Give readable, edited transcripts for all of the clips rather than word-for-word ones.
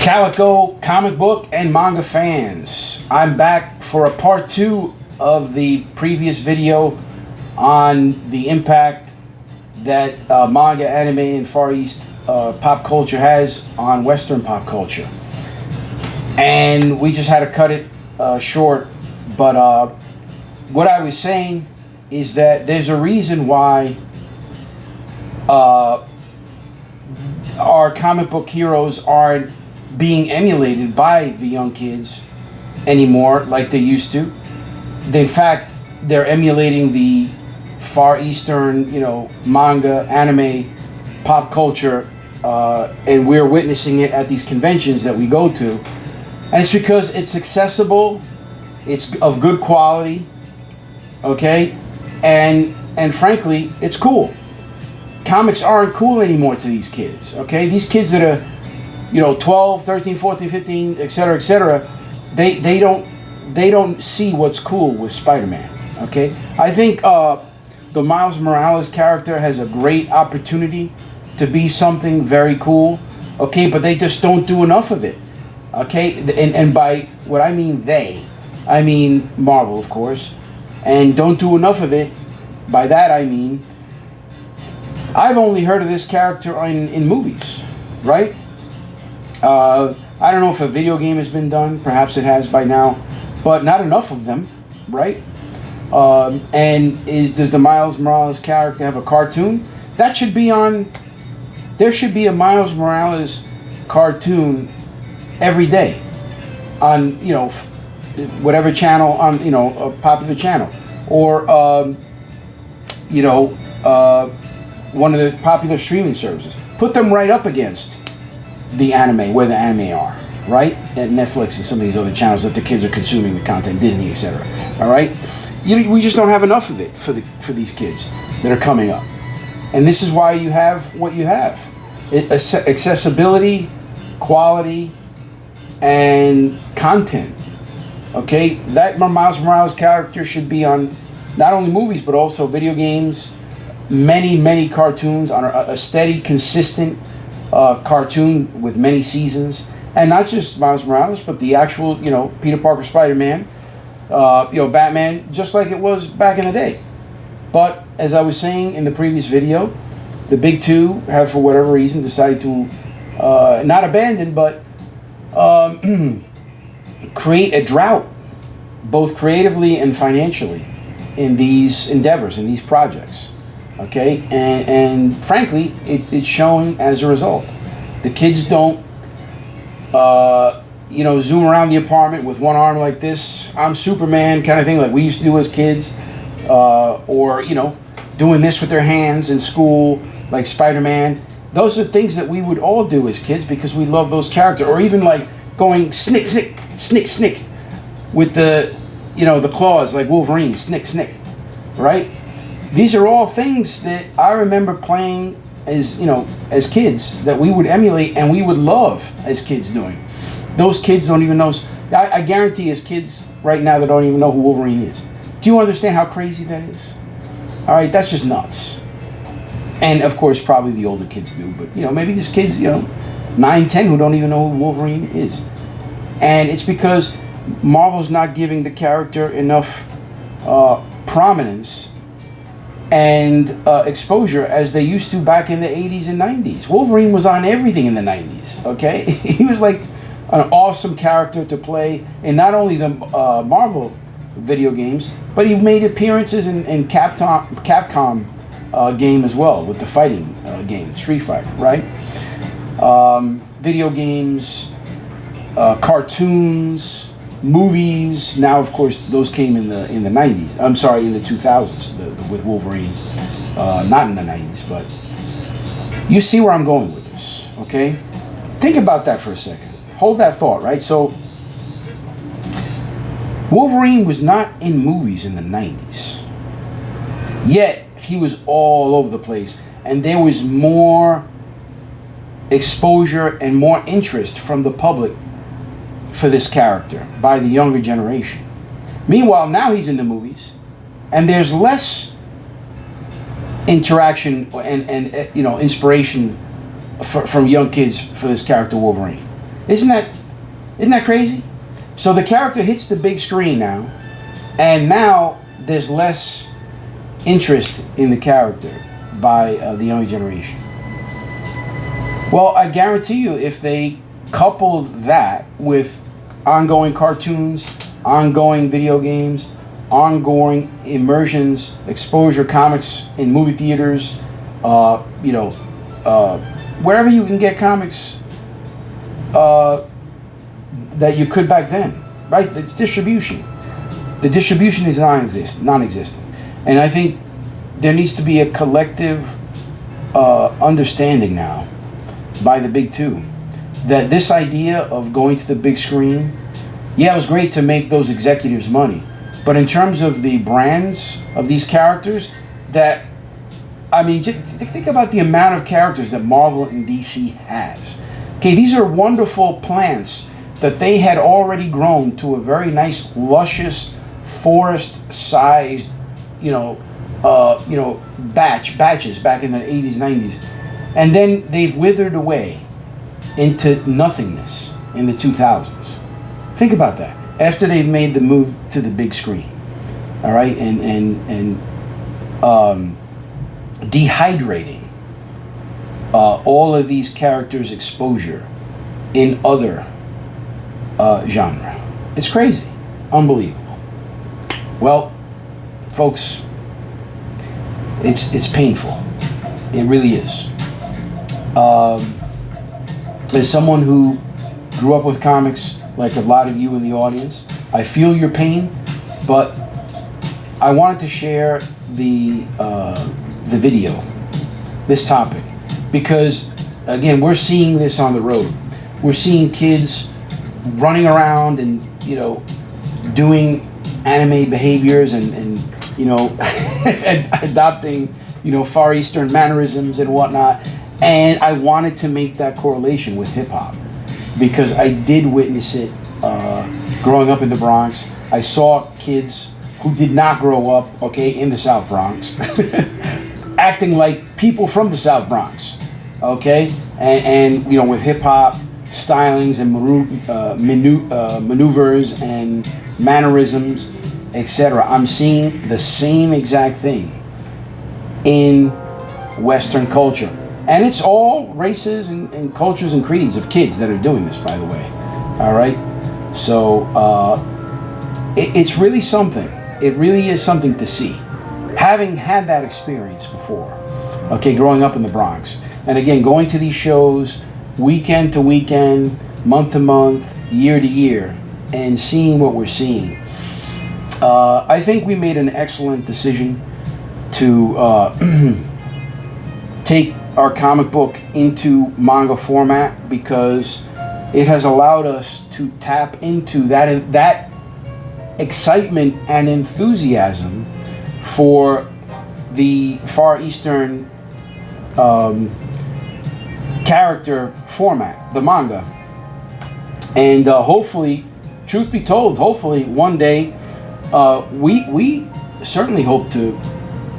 Calico comic book and manga fans, I'm back for a part 2 of the previous video on the impact that manga, anime, and Far East pop culture has on Western pop culture. And we just had to cut it short, but what I was saying is that there's a reason why our comic book heroes aren't being emulated by the young kids anymore like they used to. In fact, they're emulating the Far Eastern, manga, anime, pop culture, and we're witnessing it at these conventions that we go to. And it's because it's accessible, it's of good quality, okay, and frankly, it's cool. Comics aren't cool anymore to these kids, okay? These kids that are 12, 13, 14, 15, etc., they don't see what's cool with Spider-Man, okay? I think the Miles Morales character has a great opportunity to be something very cool, okay? But they just don't do enough of it, okay? And by what I mean I mean Marvel, of course, and don't do enough of it. By that I mean I've only heard of this character in movies, right? I don't know if a video game has been done. Perhaps it has by now, but not enough of them, right? And does the Miles Morales character have a cartoon? That should be on. There should be a Miles Morales cartoon every day on whatever channel, on a popular channel, or one of the popular streaming services. Put them right up against the anime, where the anime are, right? At Netflix and some of these other channels that the kids are consuming the content, Disney, etc. All right, we just don't have enough of it for these kids that are coming up, and this is why you have what you have: accessibility, quality, and content. Okay, that Miles Morales character should be on not only movies but also video games, many cartoons, on a steady, consistent cartoon with many seasons, and not just Miles Morales, but the actual, Peter Parker, Spider-Man, Batman, just like it was back in the day. But as I was saying in the previous video, the big two have, for whatever reason, decided to not abandon, but create a drought, both creatively and financially, in these endeavors, in these projects. Okay, and frankly, it's showing as a result. The kids don't, zoom around the apartment with one arm like this, I'm Superman kind of thing, like we used to do as kids, or doing this with their hands in school, like Spider-Man. Those are things that we would all do as kids because we love those characters, or even like going snick, snick, snick, snick, with the claws like Wolverine, snick, snick, right? These are all things that I remember playing as kids that we would emulate and we would love as kids doing. Those kids don't even know. I guarantee as kids right now that don't even know who Wolverine is. Do you understand how crazy that is? All right, that's just nuts. And of course, probably the older kids do, but maybe these kids, 9, 10 who don't even know who Wolverine is. And it's because Marvel's not giving the character enough prominence and exposure as they used to back in the 80s and 90s. Wolverine was on everything in the 90s, okay? He was like an awesome character to play in not only the Marvel video games, but he made appearances in Capcom game as well, with the fighting game, Street Fighter, right? Video games, cartoons, movies. Now, of course, those came in the 90s. I'm sorry, in the 2000s with Wolverine. Not in the 90s, but you see where I'm going with this, okay? Think about that for a second. Hold that thought, right? So, Wolverine was not in movies in the 90s. Yet, he was all over the place. And there was more exposure and more interest from the public for this character by the younger generation. Meanwhile, now he's in the movies, and there's less interaction and inspiration from young kids for this character Wolverine. Isn't that crazy? So the character hits the big screen now, and now there's less interest in the character by the younger generation. Well, I guarantee you, if they coupled that with ongoing cartoons, ongoing video games, ongoing immersions, exposure, comics in movie theaters, wherever you can get comics that you could back then, right? It's distribution. The distribution is non-existent. And I think there needs to be a collective understanding now by the big two that this idea of going to the big screen, yeah, it was great to make those executives money. But in terms of the brands of these characters, just think about the amount of characters that Marvel and DC has. Okay, these are wonderful plants that they had already grown to a very nice, luscious, forest-sized, batches back in the 80s, 90s. And then they've withered away into nothingness in the 2000s. Think about that. After they've made the move to the big screen, all right, and dehydrating all of these characters' exposure in other genre. It's crazy, unbelievable. Well, folks, it's painful. It really is. As someone who grew up with comics, like a lot of you in the audience, I feel your pain, but I wanted to share the video, this topic, because again, we're seeing this on the road. We're seeing kids running around and doing anime behaviors and adopting Far Eastern mannerisms and whatnot. And I wanted to make that correlation with hip hop because I did witness it growing up in the Bronx. I saw kids who did not grow up, in the South Bronx, acting like people from the South Bronx, and with hip hop stylings and maneuvers and mannerisms, etc. I'm seeing the same exact thing in Western culture. And it's all races and cultures and creeds of kids that are doing this, by the way. All right? So it's really something. It really is something to see. Having had that experience before, growing up in the Bronx. And again, going to these shows weekend to weekend, month to month, year to year, and seeing what we're seeing. I think we made an excellent decision to take our comic book into manga format because it has allowed us to tap into that excitement and enthusiasm for the Far Eastern character format, the manga. And hopefully, truth be told, one day we certainly hope to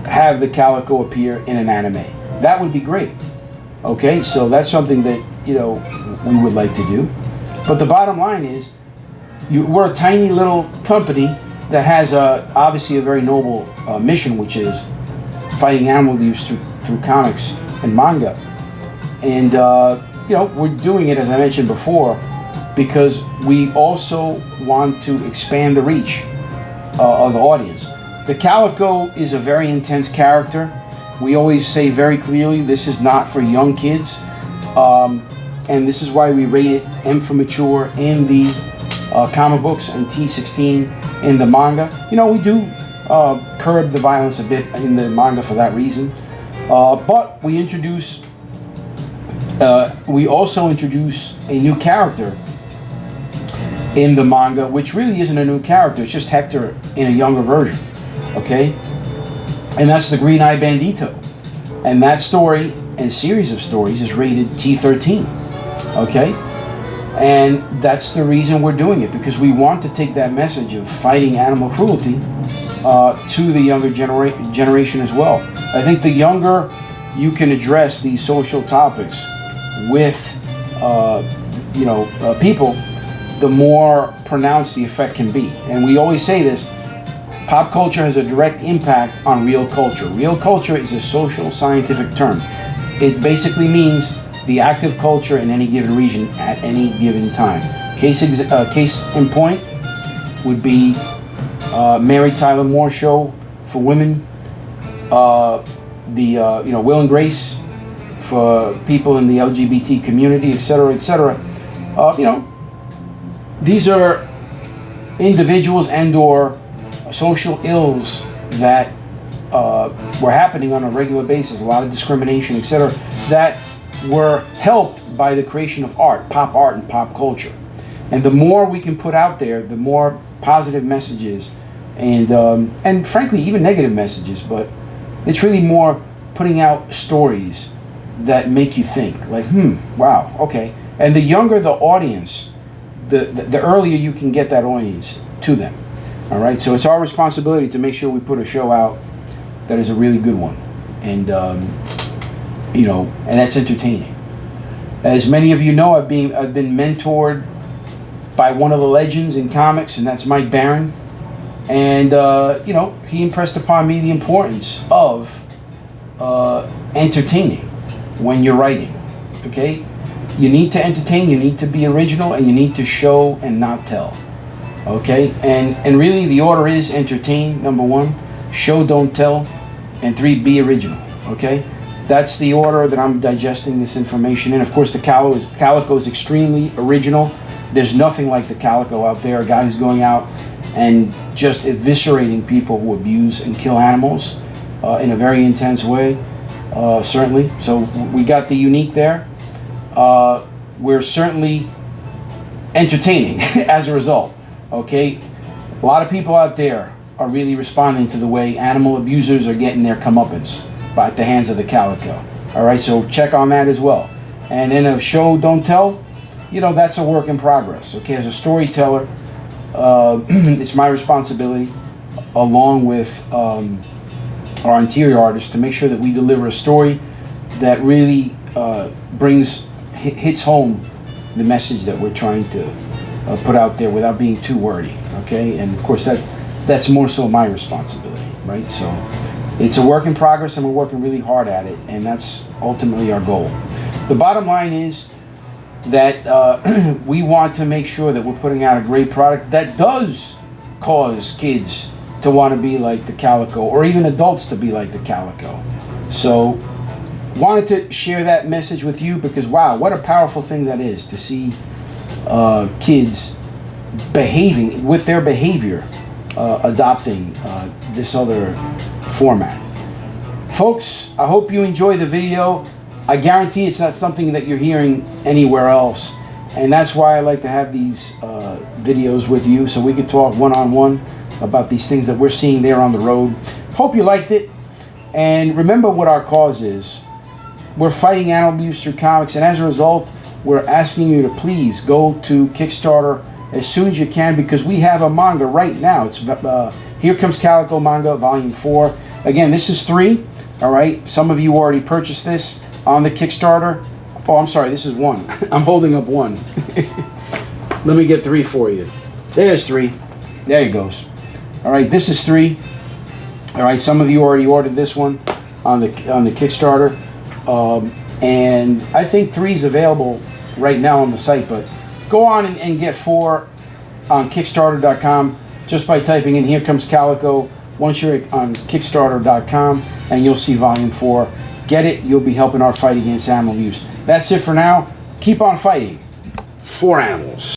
have the Calico appear in an anime. That would be great. So that's something that we would like to do. But the bottom line is, we're a tiny little company that has obviously a very noble mission, which is fighting animal abuse through comics and manga. And we're doing it, as I mentioned before, because we also want to expand the reach of the audience. The Calico is a very intense character. We always say very clearly, this is not for young kids. And this is why we rate it M for mature in the comic books and T16 in the manga. We do curb the violence a bit in the manga for that reason. But we also introduce a new character in the manga, which really isn't a new character. It's just Hector in a younger version. And that's the Green-Eyed Bandito. And that story and series of stories is rated T13. And that's the reason we're doing it, because we want to take that message of fighting animal cruelty to the younger generation as well. I think the younger you can address these social topics with people, the more pronounced the effect can be. And we always say this: pop culture has a direct impact on real culture. Real culture is a social scientific term. It basically means the active culture in any given region at any given time. Case in point would be Mary Tyler Moore show for women, Will and Grace for people in the LGBT community, etc., etc. These are individuals and/or social ills that were happening on a regular basis, a lot of discrimination, etc., that were helped by the creation of art and pop culture. And the more we can put out there, the more positive messages and frankly even negative messages, but it's really more putting out stories that make you think, like, wow, okay. And the younger the audience, the earlier you can get that audience to them. All right, so it's our responsibility to make sure we put a show out that is a really good one, and and that's entertaining. As many of you know, I've been mentored by one of the legends in comics, and that's Mike Barron. And he impressed upon me the importance of entertaining when you're writing. Okay, you need to entertain, you need to be original, and you need to show and not tell. Okay, and really the order is entertain, number one, show, don't tell, and 3, be original. Okay, that's the order that I'm digesting this information in. Of course, the Calico is extremely original. There's nothing like the Calico out there, a guy who's going out and just eviscerating people who abuse and kill animals in a very intense way, certainly. So we got the unique there. We're certainly entertaining as a result. Okay, a lot of people out there are really responding to the way animal abusers are getting their comeuppance by the hands of the Calico. All right, so check on that as well. And then a show, don't tell, that's a work in progress. Okay, as a storyteller, it's my responsibility, along with our interior artists, to make sure that we deliver a story that really hits home the message that we're trying to put out there without being too wordy. Okay, and of course that's more so my responsibility, right? So it's a work in progress, and we're working really hard at it, and that's ultimately our goal. The bottom line is that we want to make sure that we're putting out a great product that does cause kids to want to be like the Calico, or even adults to be like the Calico. So wanted to share that message with you, because wow, what a powerful thing that is to see kids behaving with their behavior, adopting this other format. Folks, I hope you enjoy the video. I guarantee it's not something that you're hearing anywhere else, and that's why I like to have these videos with you, so we could talk one-on-one about these things that we're seeing there on the road. Hope you liked it, and remember what our cause is. We're fighting animal abuse through comics, and as a result, we're asking you to please go to Kickstarter as soon as you can, because we have a manga right now. It's Here Comes Calico manga, volume 4. Again, this is 3. All right, some of you already purchased this on the Kickstarter. Oh, I'm sorry, this is 1. I'm holding up 1. Let me get 3 for you. There's 3. There it goes. All right, this is 3. All right, some of you already ordered this one on the Kickstarter, and I think 3 is available right now on the site. But go on and get 4 on Kickstarter.com just by typing in "Here Comes Calico." Once you're on Kickstarter.com, and you'll see volume 4. Get it. You'll be helping our fight against animal abuse. That's it for now. Keep on fighting for animals.